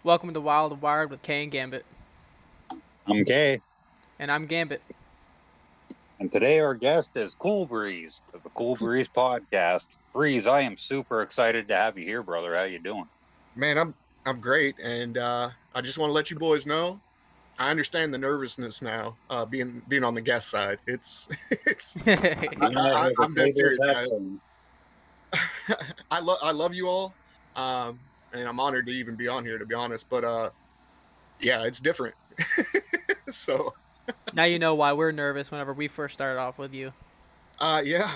Welcome to Wild and Wired with Kay and Gambit. I'm Kay, And I'm Gambit. and today our guest is Cool Breeze of the Cool Breeze Podcast. Breeze, I am super excited to have you here, brother. How you doing? Man, I'm great, and I just want to let you boys know I understand the nervousness now. Being on the guest side, it's I'm dead serious, guys. I love you all, and I'm honored to even be on here, to be honest. But yeah, it's different. So Now you know why we're nervous whenever we first started off with you. yeah,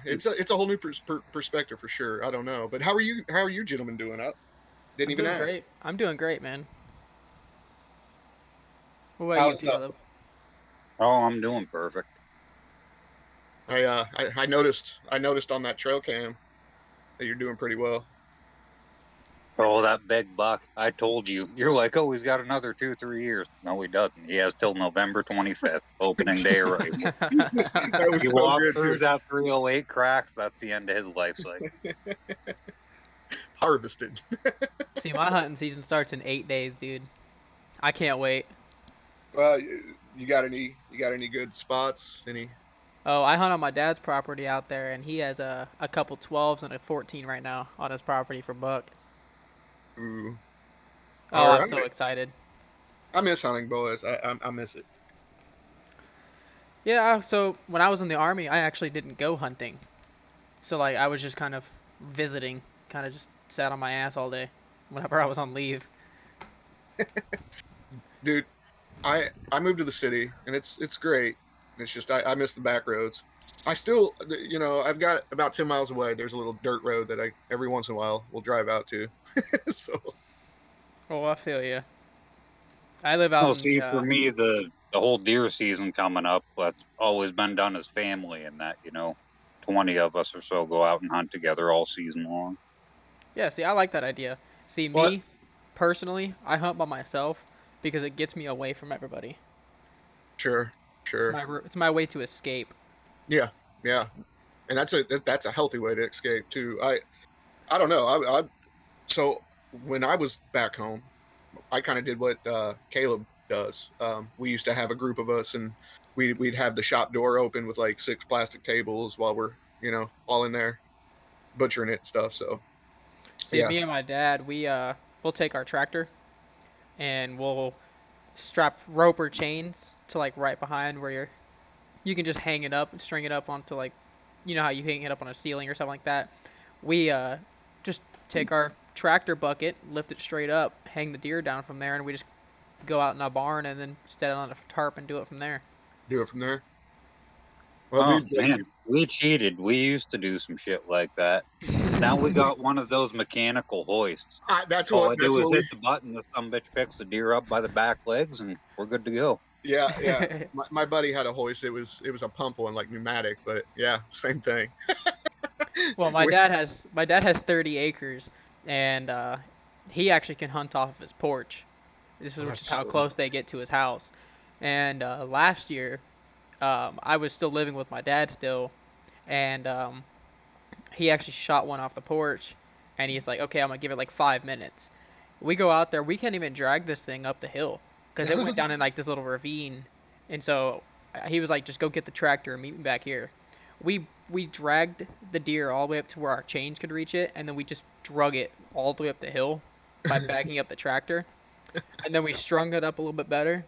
it's a whole new perspective for sure. I don't know, but how are you gentlemen doing? I didn't even ask. Great. I'm doing great, man. What about you, Caleb? Oh, I'm doing perfect. I noticed on that trail cam that you're doing pretty well. Oh, that big buck. I told you. You're like, oh, he's got another 2-3 years. No, he doesn't. He has till November 25th, opening day right. That was He so walked good through too. that 308 cracks. That's the end of his life cycle. Harvested. See, my hunting season starts in 8 days, dude. I can't wait. You got any good spots? Any? Oh, I hunt on my dad's property out there, and he has a couple 12s and a 14 right now on his property for buck. Ooh. Oh, I'm so excited. I miss hunting, boys. I miss it. Yeah, so when I was in the Army, I actually didn't go hunting. So, like, I was just kind of visiting, kind of just sat on my ass all day whenever I was on leave. Dude, I moved to the city, and it's great. It's just I miss the back roads. I still, I've got about 10 miles away. There's a little dirt road that I every once in a while will drive out to. So. Oh, I feel you. I live out. Well, see, for me, the whole deer season coming up, that's always been done as family, and that 20 of us or so go out and hunt together all season long. Yeah, see, I like that idea. See, me personally, I hunt by myself because it gets me away from everybody. Sure. It's my way to escape. Yeah, and that's a healthy way to escape too. I don't know. So when I was back home, I kind of did what Caleb does. We used to have a group of us, and we'd have the shop door open with like 6 plastic tables while we're all in there butchering it and stuff. So see, yeah. Me and my dad, we'll take our tractor and we'll strap rope or chains to like right behind where you can just hang it up and string it up onto like, you know how you hang it up on a ceiling or something like that. We just take our tractor bucket, lift it straight up, hang the deer down from there, and we just go out in a barn and then set it on a tarp and do it from there. Well, dude, man, we cheated. We used to do some shit like that. Now we got one of those mechanical hoists. All I do is hit the button, the some bitch picks the deer up by the back legs, and we're good to go. Yeah. my buddy had a hoist. It was a pump one, like pneumatic, but yeah, same thing. Well, my dad has 30 acres, and he actually can hunt off of his porch. This is just how close they get to his house. And last year, I was still living with my dad still, and he actually shot one off the porch, and he's like, okay, I'm going to give it like 5 minutes. We go out there. We can't even drag this thing up the hill because it went down in like this little ravine. And so he was like, just go get the tractor and meet me back here. We dragged the deer all the way up to where our chains could reach it, and then we just drug it all the way up the hill by backing up the tractor. And then we strung it up a little bit better,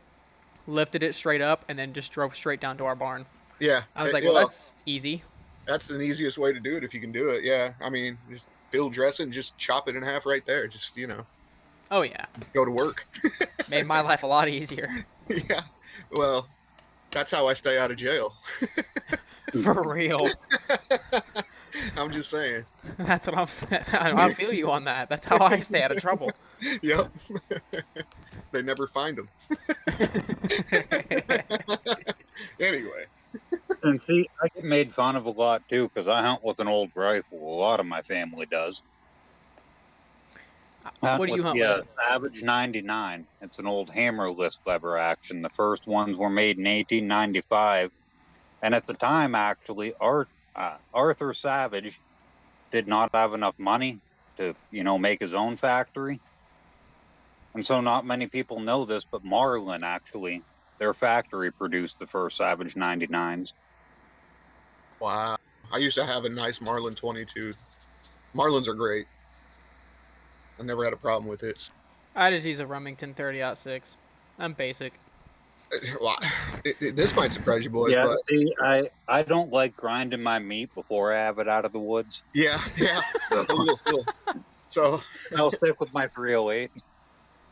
lifted it straight up, and then just drove straight down to our barn. Yeah. I was like, well, that's easy. That's the easiest way to do it if you can do it. Yeah. I mean, just field dress it and just chop it in half right there. Just, Oh, yeah. Go to work. Made my life a lot easier. Yeah. Well, that's how I stay out of jail. For real. I'm just saying. That's what I'm saying. I feel you on that. That's how I stay out of trouble. Yep. They never find them. Anyway. And see, I get made fun of a lot too because I hunt with an old rifle. A lot of my family does. What do you hunt with? Savage 99. It's an old hammerless lever action. The first ones were made in 1895. And at the time, actually, Arthur Savage did not have enough money to, make his own factory. And so not many people know this, but Marlin, actually, their factory produced the first Savage 99s. Wow. I used to have a nice Marlin 22. Marlins are great. I never had a problem with it. I just use a Remington 30-06. I'm basic. Well, this might surprise you boys, Yeah, but see, I don't like grinding my meat before I have it out of the woods. yeah. So A little. So I'll stick with my 308.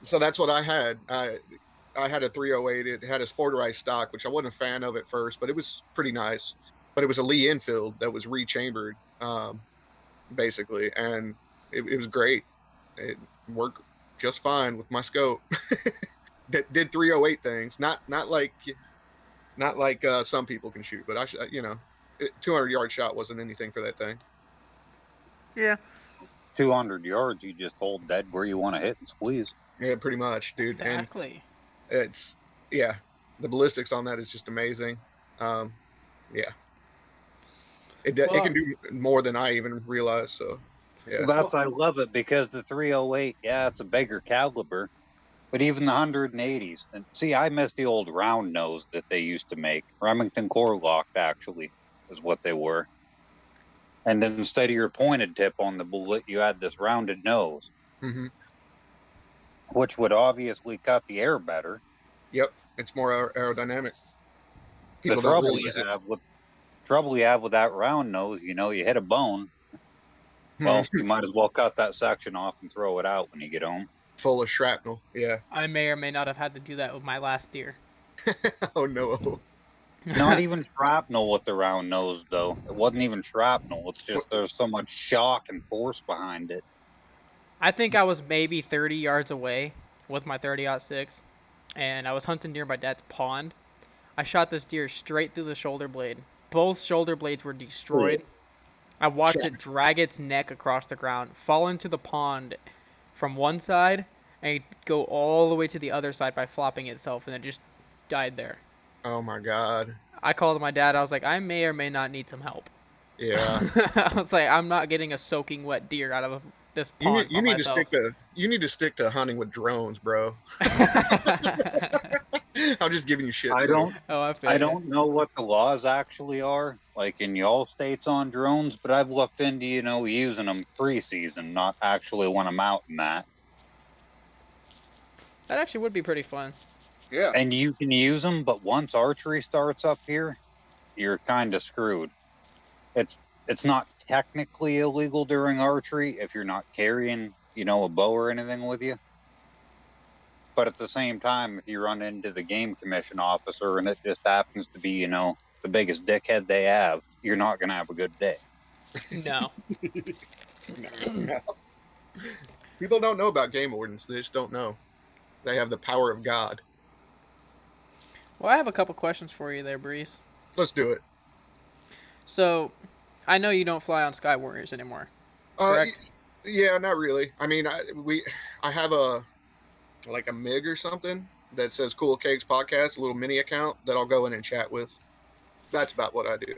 so that's what I had. I had a 308. It had a sporterized stock, which I wasn't a fan of at first, but it was pretty nice. But it was a Lee Enfield that was rechambered, basically, and it was great. It worked just fine with my scope. Did 308 things, not like some people can shoot, but 200-yard shot wasn't anything for that thing. Yeah. 200 yards, you just hold dead where you want to hit and squeeze. Yeah, pretty much, dude. Exactly. And it's the ballistics on that is just amazing. Um, yeah, it can do more than I even realized. So yeah, I love it because the 308, yeah, it's a bigger caliber, but even the 180s. And see, I miss the old round nose that they used to make. Remington core locked, actually, is what they were. And then instead of your pointed tip on the bullet, you had this rounded nose, mm-hmm. which would obviously cut the air better. Yep, it's more aerodynamic. The People don't realize it. trouble you have with that round nose, you hit a bone. Well, you might as well cut that section off and throw it out when you get home. Full of shrapnel. Yeah. I may or may not have had to do that with my last deer. Oh no. Not even shrapnel with the round nose, though. It wasn't even shrapnel. It's just there's so much shock and force behind it. I think I was maybe 30 yards away with my 30-06, and I was hunting near my dad's pond. I shot this deer straight through the shoulder blade. Both shoulder blades were destroyed. I watched it drag its neck across the ground, fall into the pond from one side, and go all the way to the other side by flopping itself, and it just died there. Oh my god. I called my dad. I was like, I may or may not need some help. Yeah. I was like, I'm not getting a soaking wet deer out of this pond You need myself. to stick to hunting with drones, bro. I'm just giving you shit. I don't know what the laws actually are, like in y'all states on drones, but I've looked into, using them pre-season, not actually when I'm out in that. That actually would be pretty fun. Yeah. And you can use them, but once archery starts up here, you're kind of screwed. It's not technically illegal during archery if you're not carrying, a bow or anything with you. But at the same time, if you run into the game commission officer and it just happens to be, the biggest dickhead they have, you're not going to have a good day. No. No. People don't know about game wardens. They just don't know. They have the power of God. Well, I have a couple questions for you there, Breeze. Let's do it. So, I know you don't fly on Sky Warriors anymore, correct? Yeah, not really. I mean, I have a MiG or something that says COOL-KEGS Podcast, a little mini account that I'll go in and chat with. That's about what I do.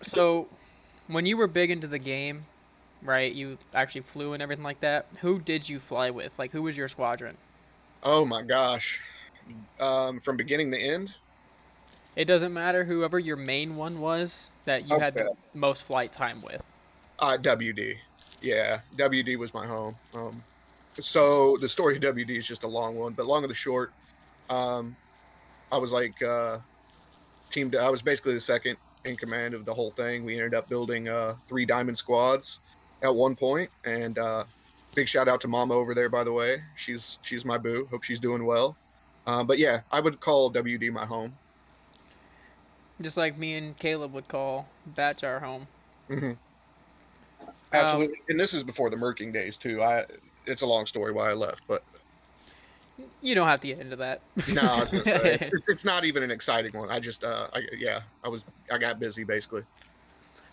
So, when you were big into the game, right, you actually flew and everything like that, who did you fly with? Like, who was your squadron? Oh my gosh. From beginning to end? It doesn't matter whoever your main one was that you had the most flight time with. WD. Yeah, WD was my home. So the story of WD is just a long one, but long and the short, I was like I was basically the second in command of the whole thing. We ended up building 3 diamond squads at one point, and big shout out to Mama over there, by the way. She's my boo. Hope she's doing well. But yeah, I would call WD my home. Just like me and Caleb would call Batch our home. Mm-hmm. Absolutely. And this is before the murking days too. It's a long story why I left, but you don't have to get into that. No, I was gonna say it's not even an exciting one. I just I got busy basically.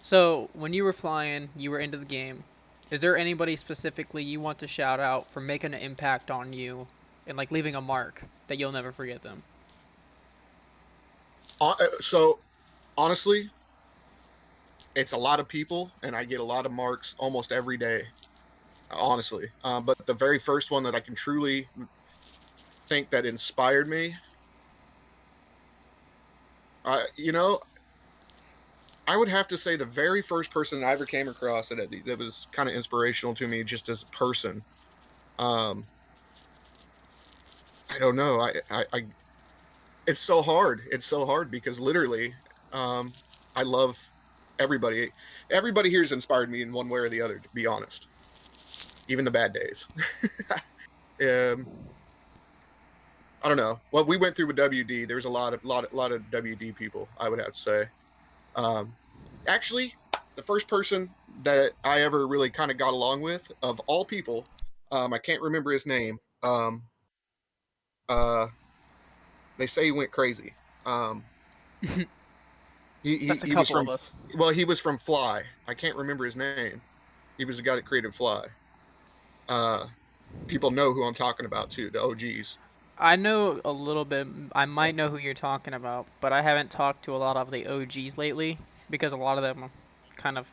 So when you were flying, you were into the game. Is there anybody specifically you want to shout out for making an impact on you and like leaving a mark that you'll never forget them? So honestly, it's a lot of people, and I get a lot of marks almost every day. Honestly, but the very first one that I can truly think that inspired me, you know, I would have to say the very first person I ever came across that was kind of inspirational to me just as a person. Um, I don't know. It's so hard. It's so hard because literally, um, I love everybody. Everybody here has inspired me in one way or the other, to be honest. Even the bad days. um, I don't know. What we went through with WD, there's a lot of WD people, I would have to say. Um, Actually, the first person that I ever really kind of got along with, of all people, I can't remember his name. Uh, they say he went crazy. Um, That's a he was couple from, of us. well, he was from Fly. I can't remember his name. He was the guy that created Fly. Uh, People know who I'm talking about too, the OGs. I know a little bit. I might know who you're talking about, but I haven't talked to a lot of the OGs lately because a lot of them are kind of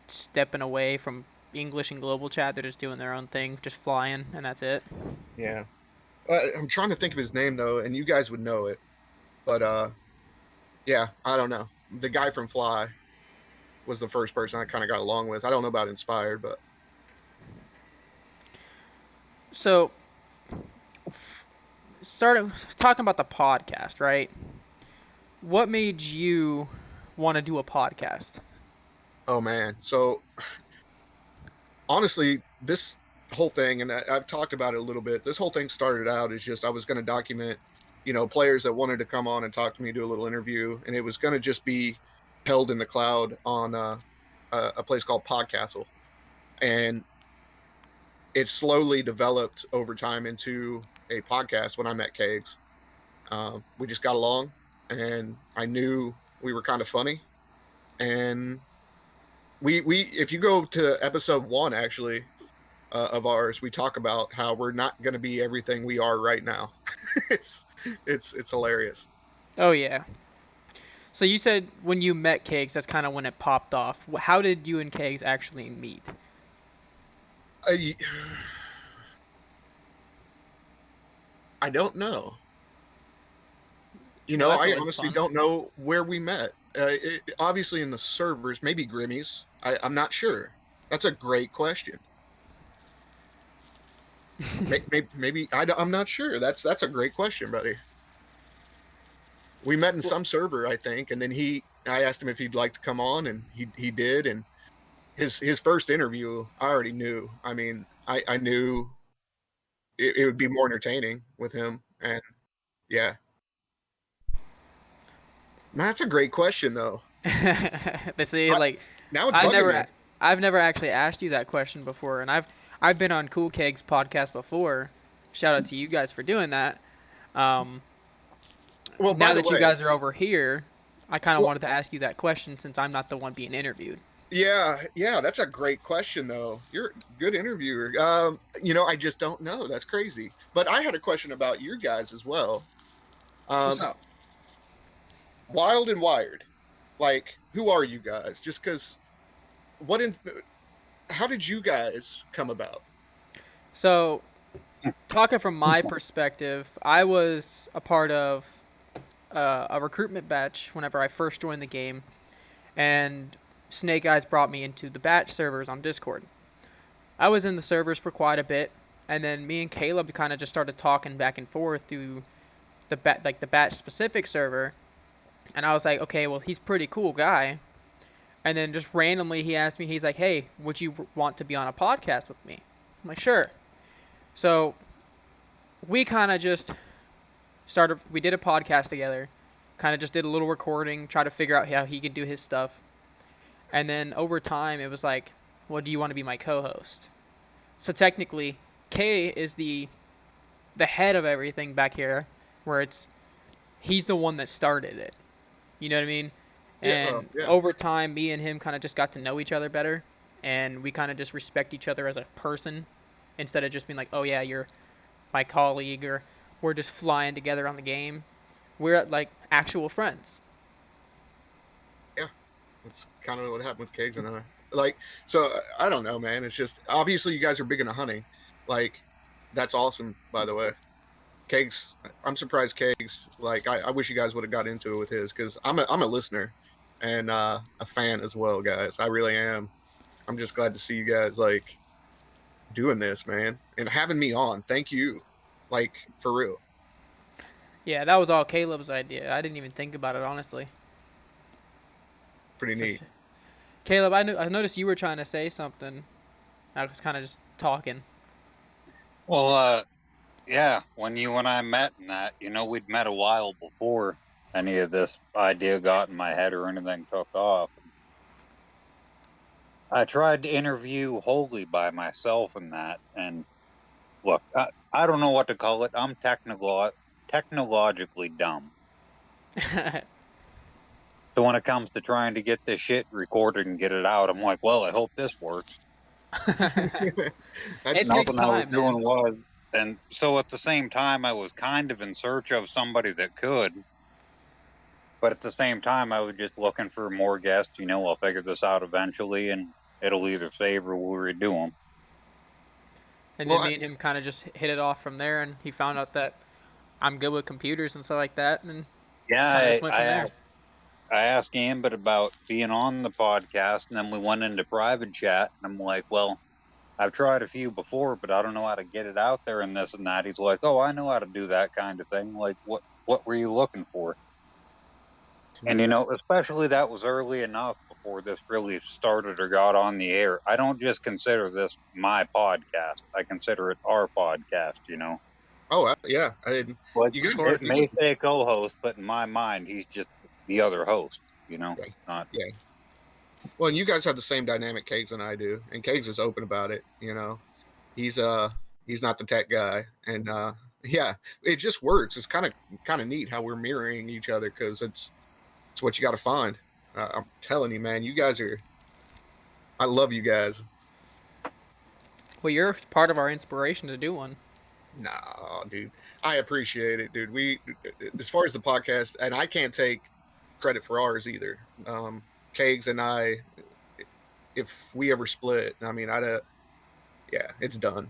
stepping away from English and global chat. They're just doing their own thing, just flying, and that's it. Yeah. I'm trying to think of his name though, and you guys would know it. But yeah, I don't know. The guy from Fly was the first person I kind of got along with. I don't know about Inspired, but So, starting talking about the podcast, right? What made you want to do a podcast? oh man. So honestly, this whole thing, and I've talked about it a little bit. This whole thing started out as just I was going to document, players that wanted to come on and talk to me, do a little interview, and it was going to just be held in the cloud on a place called Podcastle, and it slowly developed over time into a podcast. When I met Kegs, we just got along, and I knew we were kind of funny, and we if you go to episode 1 actually of ours, we talk about how we're not going to be everything we are right now. it's it's hilarious. Oh yeah. So you said when you met Kegs, that's kind of when it popped off. How did you and Kegs actually meet? I, I don't know. Well, that's I always honestly fun. don't know where we met. Obviously in the servers, maybe Grimmy's. I'm not sure. That's a great question. Maybe I'm not sure. That's a great question, buddy. We met in Well, some server, I think, and then I asked him if he'd like to come on, and he did. And his first interview, I already knew. I mean, I knew it would be more entertaining with him, and yeah. That's a great question, though. they say I, like Now it's I've bugging never me. I've never actually asked you that question before, and I've been on COOL-KEGS podcast before. Shout out to you guys for doing that. Um, Well, by now the that you way, guys are over here, I kind of well, wanted to ask you that question since I'm not the one being interviewed. yeah, that's a great question, though. You're a good interviewer. I just don't know. That's crazy. But I had a question about you guys as well. What's Um, up? Wild and Wired. Like, who are you guys? Just because, what in, how did you guys come about? So, talking from my perspective, I was a part of a recruitment batch whenever I first joined the game, and Snake Eyes brought me into the batch servers on Discord. I was in the servers for quite a bit, and then me and Caleb kind of just started talking back and forth through the batch specific server, and I was like, okay, well he's a pretty cool guy, and then just randomly he asked me, he's like, hey, would you want to be on a podcast with me? I'm like, sure. So we kind of just we did a podcast together, kind of just did a little recording, try to figure out how he could do his stuff, and then over time it was like, well, do you want to be my co-host? So technically, K is the head of everything back here, where he's the one that started it. You know what I mean? Yeah, And yeah, over time, me and him kind of just got to know each other better, and we kind of just respect each other as a person, instead of just being like, oh yeah, you're my colleague, or we're just flying together on the game. We're like actual friends. yeah. That's kind of what happened with Kegs and I. Like, so I don't know, man. It's just obviously you guys are big into hunting. Like, That's awesome, by the way. Kegs, I'm surprised Kegs, like, I wish you guys would have got into it with his, because I'm a listener and a fan as well, guys. I really am. I'm just glad to see you guys, like, doing this, man, and having me on. Thank you. Like, for real. Yeah, that was all Caleb's idea. I didn't even think about it, honestly. Pretty neat. Caleb, I noticed you were trying to say something. I was kind of just talking. Well, yeah, when you and I met and that, we'd met a while before any of this idea got in my head or anything took off. I tried to interview wholly by myself in that, and look, I don't know what to call it. I'm technologically dumb. So when it comes to trying to get this shit recorded and get it out, I'm like, well, I hope this works. It takes Nothing I was time, doing man. was. And so at the same time, I was kind of in search of somebody that could. But at the same time, I was just looking for more guests. I'll figure this out eventually, and it'll either save or we'll redo them. And then me and him kind of just hit it off from there, and he found out that I'm good with computers and stuff like that, and yeah, just went from there. I asked Gambit about being on the podcast, and then we went into private chat, and I'm like, well, I've tried a few before, but I don't know how to get it out there and this and that. He's like, oh, I know how to do that kind of thing. Like, what were you looking for? And, especially that was early enough before this really started or got on the air. I don't just consider this my podcast. I consider it our podcast, Oh, yeah. It may say co-host, but in my mind, he's just the other host, Not. Yeah. Well, and you guys have the same dynamic, Kegs, and I do. And Kegs is open about it, He's not the tech guy. And yeah, it just works. It's kind of neat how we're mirroring each other, because it's what you got to find. I'm telling you, man, I love you guys. Well, you're part of our inspiration to do one. Nah, dude, I appreciate it, dude. As far as the podcast, and I can't take credit for ours either. Kegs and I, if we ever split, I mean, yeah, it's done.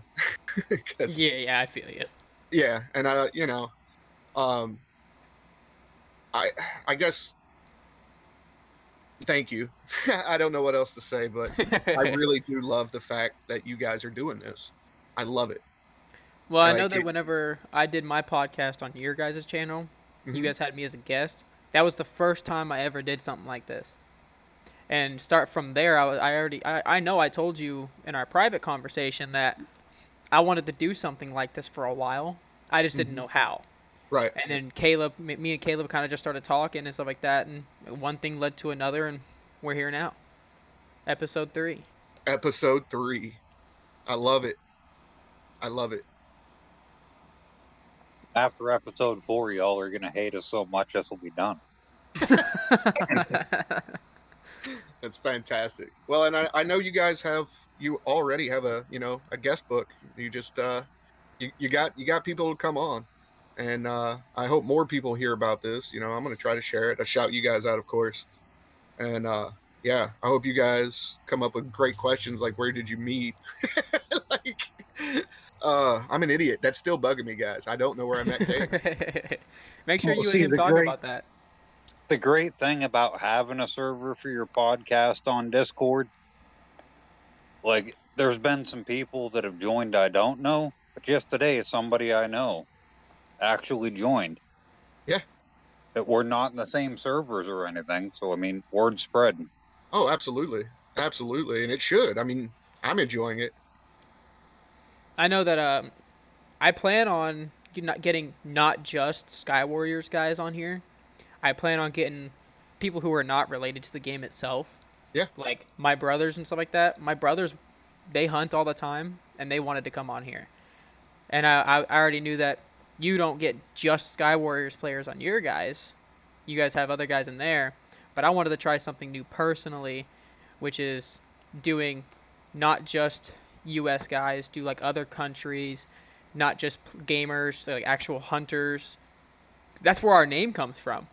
Yeah, I feel you. Yeah, and I guess thank you. I don't know what else to say, but I really do love the fact that you guys are doing this. I love it. Well, I know that whenever I did my podcast on your guys' channel, you guys had me as a guest. That was the first time I ever did something like this. And start from there, I know I told you in our private conversation that I wanted to do something like this for a while. I just didn't know how. Right. And then me and Caleb kind of just started talking and stuff like that, and one thing led to another, and we're here now. Episode 3. Episode 3. I love it. I love it. After episode 4, y'all are going to hate us so much this will be done. That's fantastic. Well, and I know you guys you already have a guest book. You just you got people to come on, and I hope more people hear about this. I'm going to try to share it. I shout you guys out, of course, and yeah, I hope you guys come up with great questions like, where did you meet? Like, I'm an idiot. That's still bugging me, guys. I don't know where I met Kate. Make sure you and him talk about that. The great thing about having a server for your podcast on Discord, like, there's been some people that have joined I don't know, but just today, somebody I know actually joined. Yeah. That we're not in the same servers or anything, so, I mean, word spread. Oh, absolutely. Absolutely, and it should. I mean, I'm enjoying it. I know that I plan on getting not just Sky Warriors guys on here. I plan on getting people who are not related to the game itself. Yeah. Like my brothers and stuff like that. My brothers, they hunt all the time, and they wanted to come on here. And I already knew that you don't get just Sky Warriors players on your guys. You guys have other guys in there. But I wanted to try something new personally, which is doing not just U.S. guys, do like other countries, not just gamers, like actual hunters. That's where our name comes from.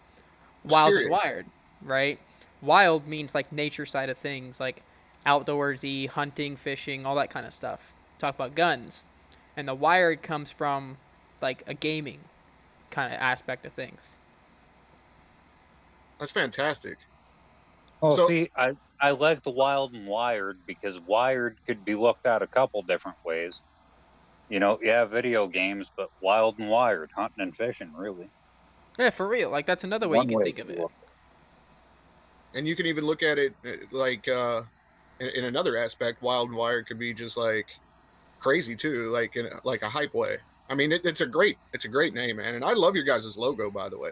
Wild and Wired, right? Wild means like nature side of things, like outdoorsy, hunting, fishing, all that kind of stuff. Talk about guns. and the wired comes from like a gaming kind of aspect of things. That's fantastic. Oh, so, see, I like the wild and wired because wired could be looked at a couple different ways. You know, yeah, video games, but wild and wired, hunting and fishing, really. Yeah, for real. Like, that's another way you can think of it. And you can even look at it like in another aspect. Wild and wired could be just like crazy too, like in like a hype way. I mean, it's a great name, man. And I love your guys' logo, by the way.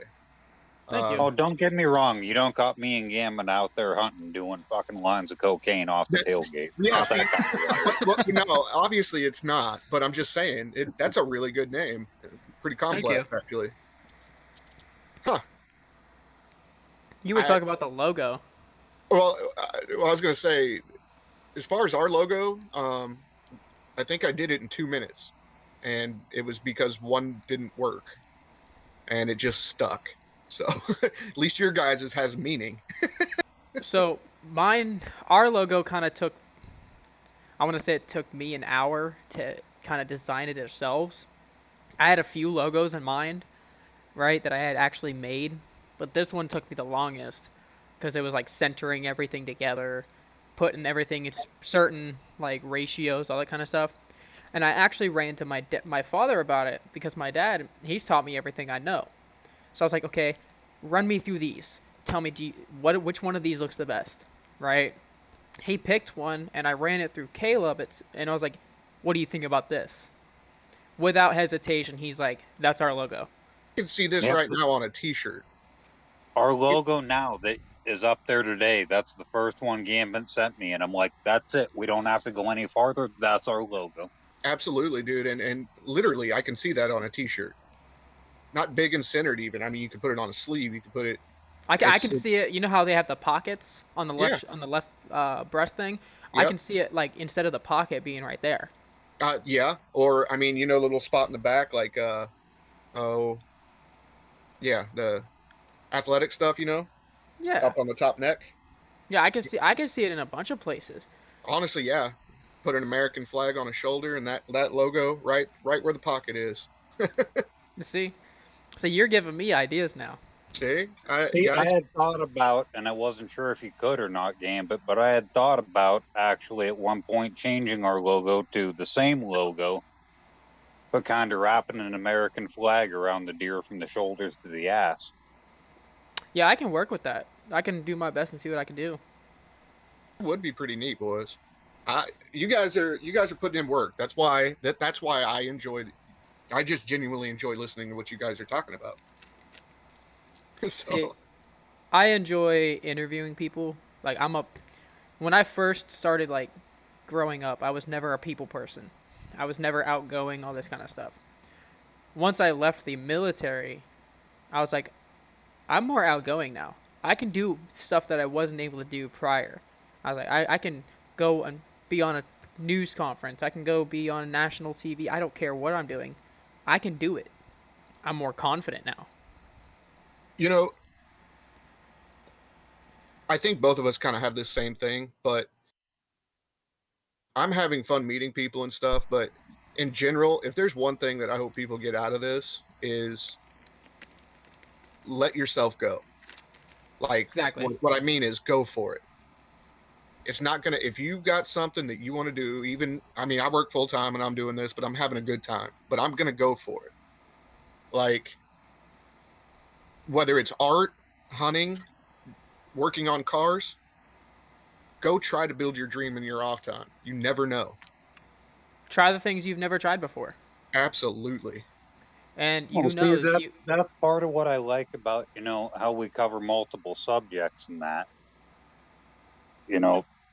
Thank you. Oh, don't get me wrong. You don't got me and Gammon out there hunting, doing fucking lines of cocaine off the tailgate. Yeah, see, no, obviously it's not. But I'm just saying, that's a really good name. Pretty complex, actually. Huh. You were talking about the logo. Well, I was going to say, as far as our logo, I think I did it in 2 minutes. And it was because one didn't work. And it just stuck. So at least your guys' has meaning. So our logo kind of took, I want to say it took me an hour to kind of design it ourselves. I had a few logos in mind, right, that I had actually made, but this one took me the longest because it was like centering everything together, putting everything in certain like ratios, all that kind of stuff. And I actually ran to my father about it because my dad, he's taught me everything I know. So I was like, okay, run me through these. Tell me, which one of these looks the best, right? He picked one, and I ran it through Caleb. And I was like, what do you think about this? Without hesitation, he's like, that's our logo. You can see this right now on a T-shirt. Our logo now that is up there today, that's the first one Gambit sent me, and I'm like, that's it. We don't have to go any farther. That's our logo. Absolutely, dude. And literally, I can see that on a T-shirt. Not big and centered even. I mean, you could put it on a sleeve. You could put it. I can see it. You know how they have the pockets on the left breast thing? Yep. I can see it like instead of the pocket being right there. Yeah. Or I mean, little spot in the back, like the athletic stuff. Yeah. Up on the top neck. Yeah, I can see it in a bunch of places. Honestly, yeah. Put an American flag on a shoulder and that logo right where the pocket is. You see? So you're giving me ideas now. See, I had thought about, and I wasn't sure if you could or not, Gambit, but I had thought about actually at one point changing our logo to the same logo, but kind of wrapping an American flag around the deer from the shoulders to the ass. Yeah, I can work with that. I can do my best and see what I can do. It would be pretty neat, boys. You guys are putting in work. That's why I just genuinely enjoy listening to what you guys are talking about. So I enjoy interviewing people. Like when I first started like growing up, I was never a people person. I was never outgoing, all this kind of stuff. Once I left the military, I was like, I'm more outgoing now. I can do stuff that I wasn't able to do prior. I was like, I can go and be on a news conference. I can go be on national TV. I don't care what I'm doing. I can do it. I'm more confident now. I think both of us kind of have this same thing, but I'm having fun meeting people and stuff. But in general, if there's one thing that I hope people get out of this is let yourself go. Like, exactly. What I mean is go for it. It's not going to, if you got something that you want to do, I work full time and I'm doing this, but I'm having a good time, but I'm going to go for it. Like, whether it's art, hunting, working on cars, go try to build your dream in your off time. You never know. Try the things you've never tried before. Absolutely. And that's part of what I like about, how we cover multiple subjects and that.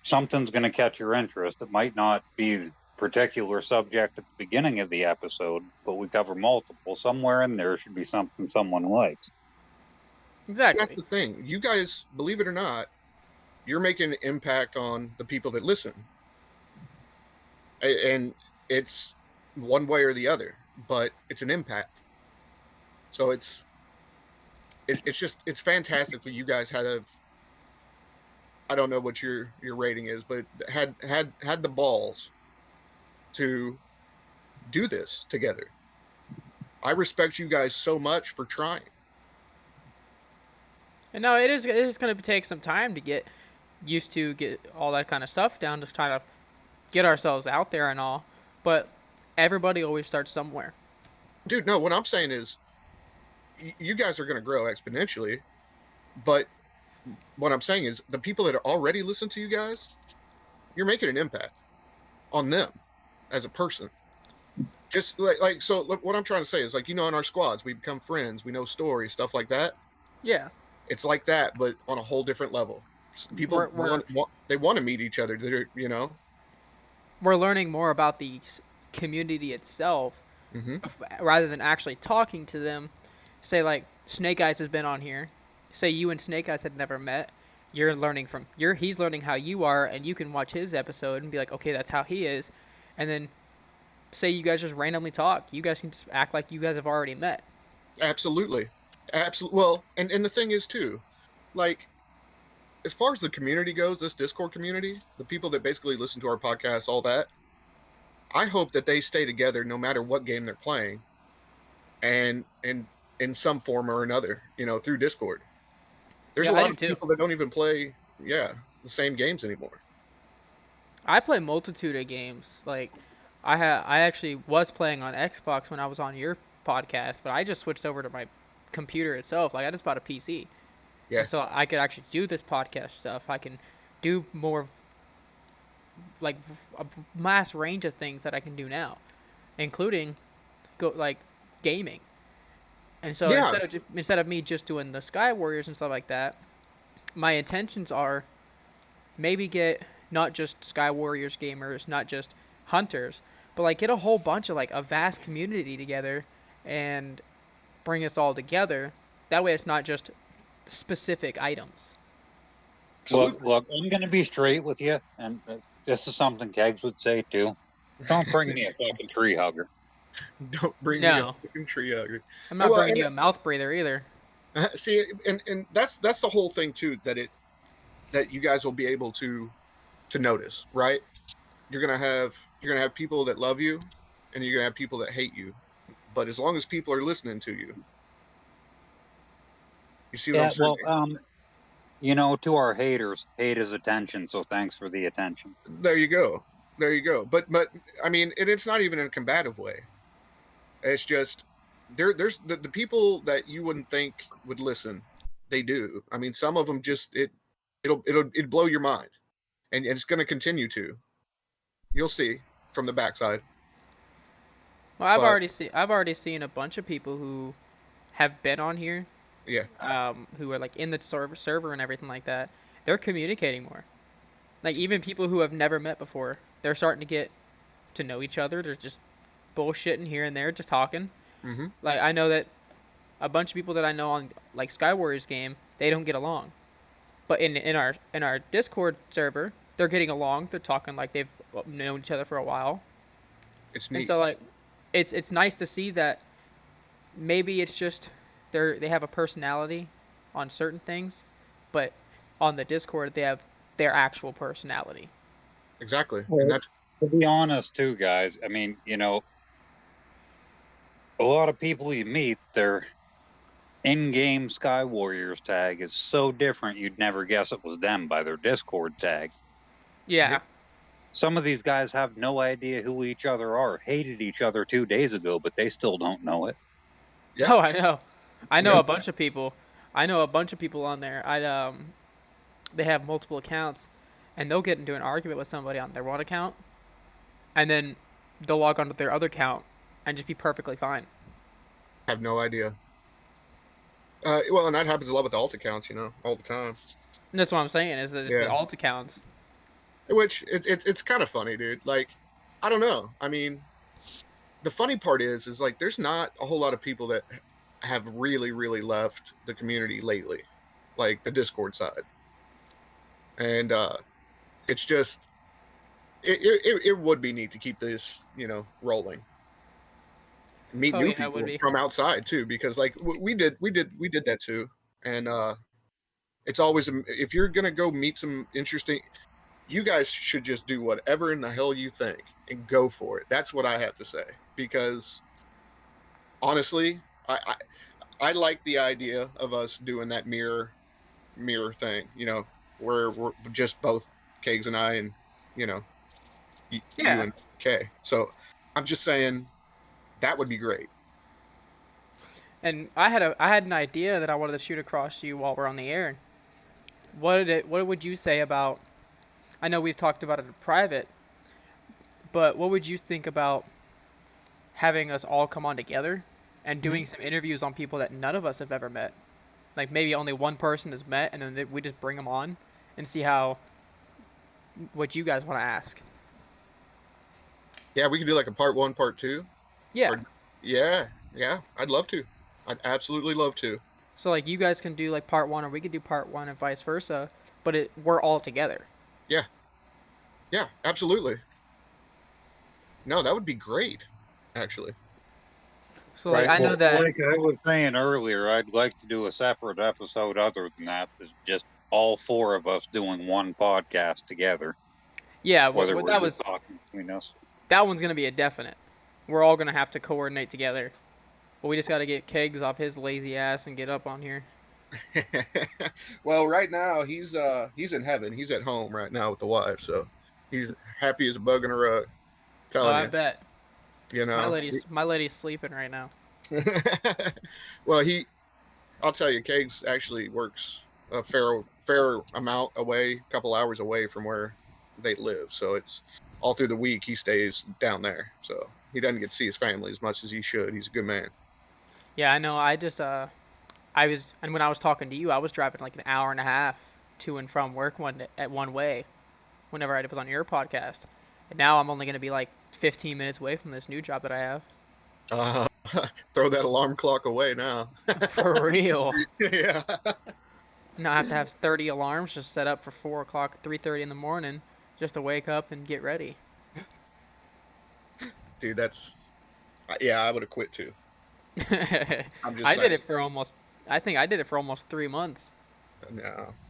Something's going to catch your interest. It might not be the particular subject at the beginning of the episode, but we cover multiple. Somewhere in there should be something someone likes. Exactly. That's the thing. You guys, believe it or not, you're making an impact on the people that listen. And it's one way or the other, but it's an impact. So it's fantastic that you guys have, I don't know what your rating is, but had the balls to do this together. I respect you guys so much for trying. And no, it is going to take some time to get used to, get all that kind of stuff down, to try to get ourselves out there and all. But everybody always starts somewhere. Dude, no, what I'm saying is you guys are going to grow exponentially, but what I'm saying is the people that already listen to you guys, you're making an impact on them as a person. Just so look, what I'm trying to say is, like, in our squads, we become friends, we know stories, stuff like that. Yeah. It's like that, but on a whole different level. People they want to meet each other. We're learning more about the community itself, rather than actually talking to them. Say, like, Snake Eyes has been on here. Say you and Snake Eyes had never met. He's learning how you are, and you can watch his episode and be like, okay, that's how he is. And then say you guys just randomly talk. You guys can just act like you guys have already met. Absolutely. Well, and the thing is too, like, as far as the community goes, this Discord community, the people that basically listen to our podcast, all that, I hope that they stay together no matter what game they're playing, and in some form or another, through Discord. There's a lot of people that don't even play, the same games anymore. I play multitude of games. Like, I actually was playing on Xbox when I was on your podcast, but I just switched over to my computer itself. Like, I just bought a PC. Yeah. And so I could actually do this podcast stuff. I can do more, like, a mass range of things that I can do now, including gaming. And so instead of me just doing the Sky Warriors and stuff like that, my intentions are maybe get not just Sky Warriors gamers, not just hunters, but like get a whole bunch of, like, a vast community together and bring us all together. That way it's not just specific items. Look, I'm going to be straight with you, and this is something Kegs would say too. Don't bring me a fucking tree hugger. Don't bring me a fucking tree hugger. I'm not bringing you a mouth breather either. See, and that's the whole thing too, that you guys will be able to notice, right? You're gonna have people that love you, and you're gonna have people that hate you. But as long as people are listening to you, you see what I'm saying? Well, to our haters, hate is attention. So thanks for the attention. There you go. But I mean, it's not even in a combative way. It's just there's the people that you wouldn't think would listen. They do. I mean, some of them just it'll blow your mind, and it's going to continue to. You'll see from the backside. Well, I've already seen a bunch of people who have been on here. Yeah. Who are, like, in the server and everything like that. They're communicating more. Like, even people who have never met before, they're starting to get to know each other. They're just bullshitting here and there, just talking. Mm-hmm. Like, I know that a bunch of people that I know on, like, Sky Warriors game, they don't get along. But in our Discord server, they're getting along. They're talking like they've known each other for a while. It's neat. And so, like, it's nice to see that maybe it's just they have a personality on certain things, but on the Discord they have their actual personality. Exactly. Well, and that's to be honest too, guys. I mean, a lot of people you meet, their in-game Sky Warriors tag is so different you'd never guess it was them by their Discord tag. Yeah. Some of these guys have no idea who each other are. Hated each other 2 days ago, but they still don't know it. Yeah. Oh, I know. I know a bunch of people. I know a bunch of people on there. They have multiple accounts, and they'll get into an argument with somebody on their one account, and then they'll log onto their other account and just be perfectly fine. I have no idea. Well, and that happens a lot with the alt accounts, all the time. And that's what I'm saying, is that it's the alt accounts. Which it's kind of funny, dude. Like, I don't know. I mean, the funny part is like there's not a whole lot of people that have really, really left the community lately, like the Discord side. And it's just it would be neat to keep this, rolling. Meet new people from outside too, because like we did that too. And it's always, if you're gonna go meet some interesting, you guys should just do whatever in the hell you think and go for it. That's what I have to say. Because honestly, I like the idea of us doing that mirror thing, where we're just both Kegs and I, and you Yeah. and Kay. So I'm just saying that would be great. And I had an idea that I wanted to shoot across to you while we're on the air. What would you say about? I know we've talked about it in private, but what would you think about having us all come on together and doing some interviews on people that none of us have ever met? Like maybe only one person has met, and then we just bring them on and see what you guys want to ask. Yeah, we could do like a part 1, part 2. Yeah. Or, yeah, I'd love to. I'd absolutely love to. So like you guys can do like part 1, or we could do part 1, and vice versa. But we're all together. Yeah, absolutely. No, that would be great, actually. So like I know that. Like I was saying earlier, I'd like to do a separate episode other than that. That's just all 4 of us doing one podcast together. Yeah, whether we're just talking between us. That one's gonna be a definite. We're all gonna have to coordinate together. But we just gotta get Kegs off his lazy ass and get up on here. Well, right now he's in heaven. He's at home right now with the wife, so he's happy as a bug in a rug. Telling I bet. You know, my lady's sleeping right now. Well, I'll tell you, Kegs actually works a fair amount away, a couple hours away from where they live. So it's all through the week he stays down there. So he doesn't get to see his family as much as he should. He's a good man. Yeah, I know. And when I was talking to you, I was driving like an hour and a half to and from work one way whenever I was on your podcast. And now I'm only going to be like 15 minutes away from this new job that I have. Throw that alarm clock away now. For real. Yeah. Now I have to have 30 alarms just set up for 4 o'clock, 3:30 in the morning, just to wake up and get ready. Dude, I would have quit too. I'm just saying. I think I did it for almost 3 months.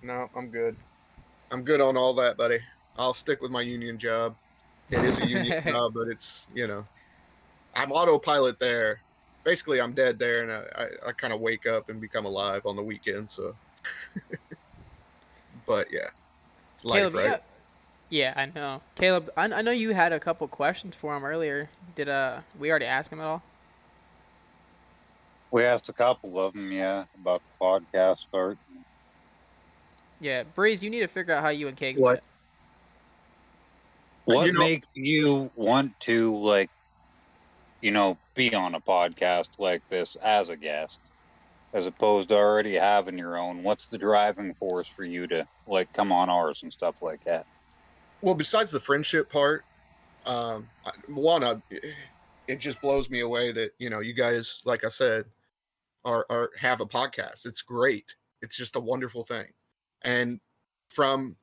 No, I'm good. I'm good on all that, buddy. I'll stick with my union job. It is a union job, but it's, I'm autopilot there. Basically, I'm dead there, and I kind of wake up and become alive on the weekend. So, but yeah, life, Caleb, right? Yeah, I know. Caleb, I know you had a couple questions for him earlier. Did we already ask him at all? We asked a couple of them, yeah, about the podcast start. Yeah, Breeze, you need to figure out how you and Kegs met. What makes you want to, be on a podcast like this as a guest, as opposed to already having your own? What's the driving force for you to, come on ours and stuff like that? Well, besides the friendship part, it just blows me away that, you guys, like I said, are have a podcast. It's great. It's just a wonderful thing. And from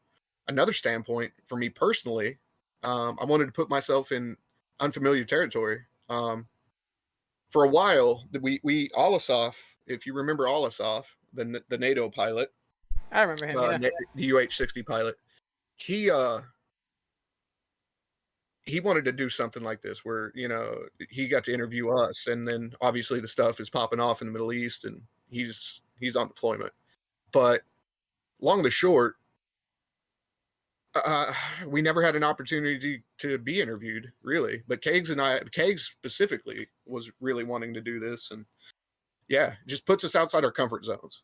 another standpoint, for me personally, I wanted to put myself in unfamiliar territory. For a while, we Olasov, if you remember Olasov, the NATO pilot, I remember him. Yeah. The UH-60 pilot. He wanted to do something like this, where he got to interview us, and then obviously the stuff is popping off in the Middle East, and he's on deployment. But long and the short, we never had an opportunity to be interviewed, really. But Kegs specifically was really wanting to do this, and yeah, it just puts us outside our comfort zones.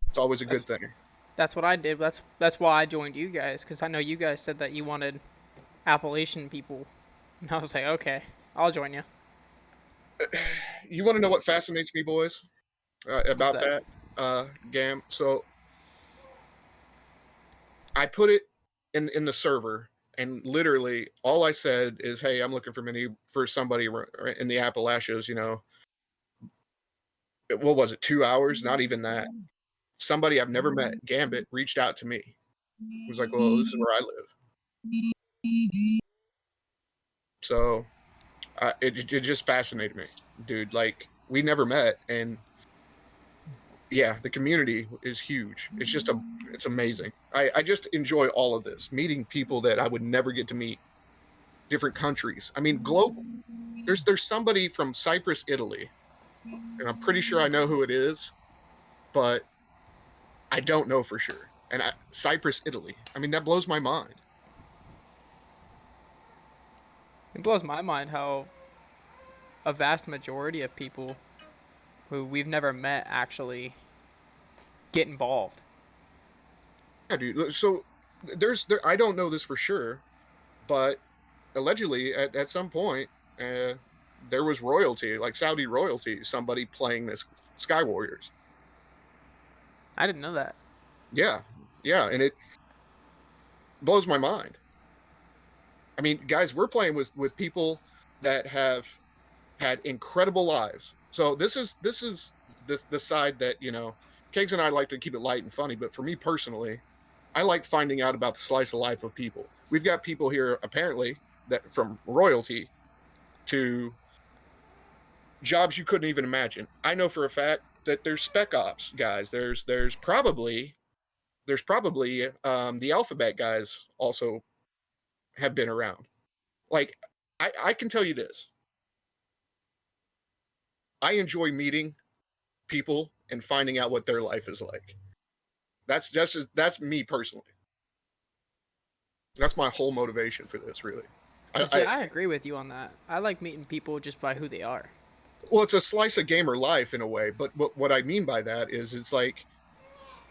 It's always a good thing. That's what I did. That's why I joined you guys, because I know you guys said that you wanted Appalachian people, and I was like, okay, I'll join you. You want to know what fascinates me, boys, about that, Gam? So I put it in the server, and literally all I said is, hey, I'm looking for somebody in the Appalachians, what was it, 2 hours? Not even that. Somebody I've never met, Gambit, reached out to me. He was like, well, this is where I live. So it just fascinated me, dude. Like, we never met, and yeah, the community is huge. It's just it's amazing. I just enjoy all of this, meeting people that I would never get to meet, different countries. I mean, global. There's somebody from Cyprus, Italy, and I'm pretty sure I know who it is, but I don't know for sure. And Cyprus, Italy. I mean, that blows my mind. It blows my mind how a vast majority of people who we've never met actually get involved. Yeah, dude. So I don't know this for sure, but allegedly at some point there was royalty, like Saudi royalty, somebody playing this Sky Warriors. I didn't know that. Yeah, and it blows my mind. I mean, guys, we're playing with people that have had incredible lives. So this is the side that, you know, Kegs and I like to keep it light and funny, but for me personally, I like finding out about the slice of life of people. We've got people here apparently that from royalty to jobs you couldn't even imagine. I know for a fact that there's spec ops guys. There's probably the alphabet guys also have been around. Like I can tell you this. I enjoy meeting people and finding out what their life is like. That's me personally. That's my whole motivation for this, really. I agree with you on that. I like meeting people just by who they are. Well, it's a slice of gamer life in a way, but what I mean by that is it's like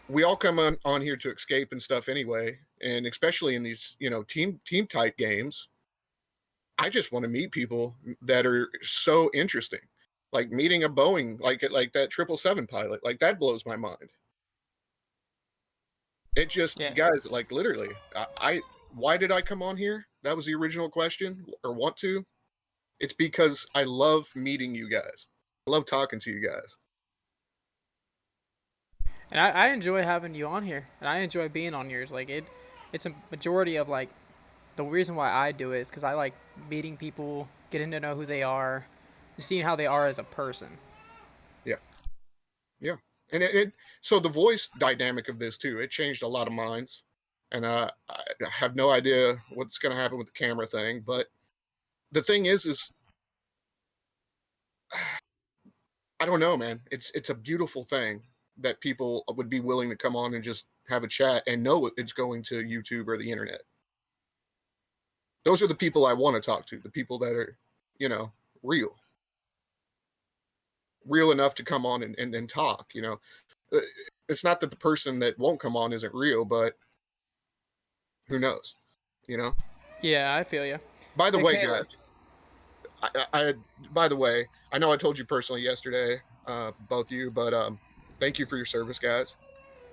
we all come on here to escape and stuff anyway, and especially in these, you know, team type games, I just want to meet people that are so interesting. Like meeting a Boeing, like that 777 pilot, like that blows my mind. It just, Yeah. guys, like literally, why did I come on here? That was the original question, or want to. It's because I love meeting you guys. I love talking to you guys. And I enjoy having you on here, and I enjoy being on yours. Like it's a majority of like the reason why I do it is because I like meeting people, getting to know who they are, and seeing how they are as a person. Yeah, yeah, and so the voice dynamic of this too, it changed a lot of minds, and I have no idea what's going to happen with the camera thing, but the thing is I don't know, man. It's a beautiful thing that people would be willing to come on and just have a chat and know it's going to YouTube or the internet. Those are the people I want to talk to, the people that are, you know, real enough to come on and talk, you know. It's not that the person that won't come on isn't real, but who knows, you know. Yeah, I feel you. By the Hey, way, Caleb. guys, I by the way, I know I told you personally yesterday, both you, but thank you for your service, guys.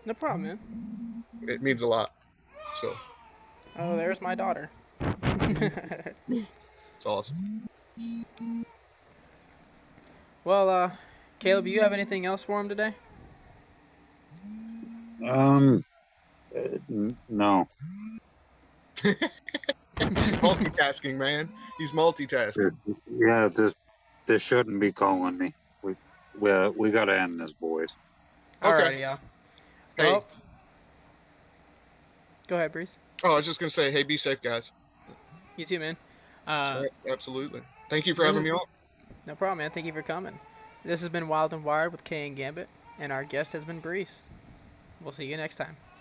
No problem, man. It means a lot. So Oh, there's my daughter. it's awesome. Well, Caleb, you have anything else for him today? No. Multitasking, man. He's multitasking. Yeah, this shouldn't be calling me. We got to end this, boys. Okay. Alrighty, y'all. Hey. Well, go ahead, Breeze. Oh, I was just gonna say, hey, be safe, guys. You too, man. Absolutely. Thank you for having me on. No problem, man. Thank you for coming. This has been Wild and Wired with Kay and Gambit, and our guest has been Breeze. We'll see you next time.